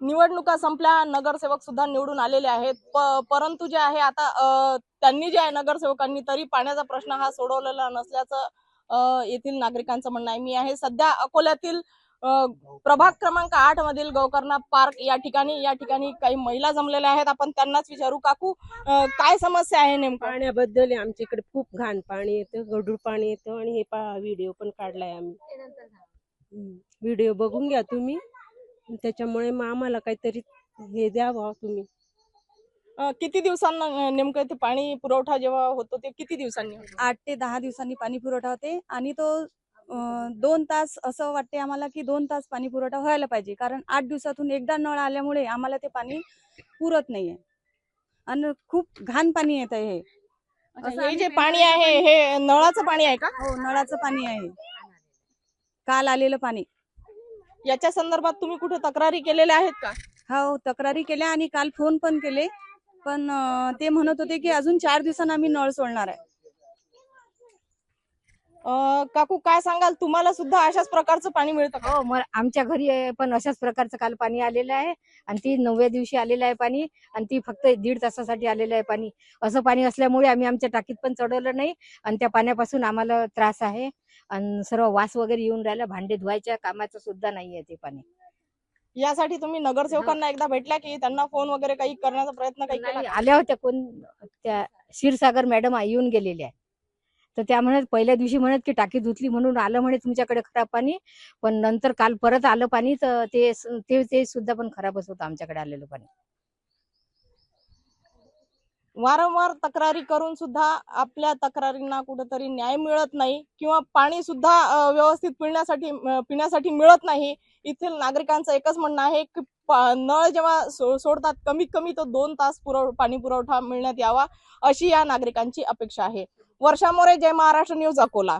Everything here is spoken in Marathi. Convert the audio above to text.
निवडणुका संपल्या, नगरसेवक सुद्धा निवडून आलेले आहेत, परंतु जे आहे आता त्यांनी जे आहे नगरसेवकांनी तरी पाण्याचा प्रश्न हा सोडवलेला नसल्याचं येथील नागरिकांचं म्हणणं आहे। मी आहे सध्या अकोल्यातील प्रभाग क्रमांक 8 मधील गोकर्णा पार्क या ठिकाणी काही महिला जमलेल्या आहेत। आपण त्यांनाच विचारू, काकू काय समस्या आहे नेमकं? पाण्याबद्दल आमच्या इकडे खूप घाण पाणी येतं, गढूळ पाणी येतं आणि हे व्हिडिओ पण काढलाय आम्ही। व्हिडिओ बघून घ्या तुम्ही, त्याच्यामुळे मग आम्हाला काहीतरी हे द्यावं तुम्ही। किती दिवसांना नेमकं ते पाणी पुरवठा जेव्हा होतो ते किती दिवसांनी होतो? 8 ते 10 दिवसांनी पाणी पुरवठा होते आणि तो 2 तास असं वाटते आम्हाला की 2 तास पाणी पुरवठा व्हायला पाहिजे, कारण 8 दिवसातून एकदा नळ आल्यामुळे आम्हाला ते पाणी पुरत नाहीये आणि खूप घाण पाणी येत आहे। हे जे पाणी आहे हे नळाचं पाणी आहे का? हो, नळाचं पाणी आहे, काल आलेलं पाणी। याच्या संदर्भात तुम्ही कुठे तक्रारी केलेल्या आहेत का? हो, तक्रारी केल्या आणि काल फोन पण केले, पण ते म्हणत होते की अजून 4 दिवसांनी आम्ही नळ सोडणार आहे। काकू काय सांगाल, तुम्हाला सुद्धा अशाच प्रकारचं पाणी मिळतं का? हो, आमच्या घरी पण अशाच प्रकारचं काल पाणी आलेलं आहे आणि ती 9व्या दिवशी आलेलं आहे पाणी आणि ती फक्त 1.5 तासासाठी आलेलं आहे पाणी। असं पाणी असल्यामुळे आम्ही आमच्या टाकीत पण चढवलं नाही आणि त्या पाण्यापासून आम्हाला त्रास आहे आणि सर्व वास वगैरे येऊन राहिला, भांडे धुवायच्या कामाचं सुद्धा नाहीये ते पाणी। यासाठी तुम्ही नगरसेवकांना एकदा भेटल्या की त्यांना फोन वगैरे काही करण्याचा प्रयत्न काही केला नाही, का? आल्या होत्या, कोण त्या क्षीरसागर मॅडम येऊन गेलेल्या आहे, तर त्या म्हणत पहिल्या दिवशी म्हणत की टाकी धुतली म्हणून आलं म्हणे तुमच्याकडे खराब पाणी, पण नंतर काल परत आलं पाणी तर ते सुद्धा पण खराबच होतं आमच्याकडे आलेलं पाणी। वारंवार तक्रारी करून सुद्धा आपल्या तक्रारींना कुठेतरी न्याय मिळत नाही किंवा पाणी सुद्धा व्यवस्थित पिण्यासाठी मिळत नाही। इथील नागरिकांचं एकच म्हणणं आहे की नळ जेव्हा सोडतात कमीत कमी तो 2 तास पाणी पुरवठा मिळण्यात यावा, अशी या नागरिकांची अपेक्षा आहे। वर्षा मोरे, जय महाराष्ट्र न्यूज, अकोला।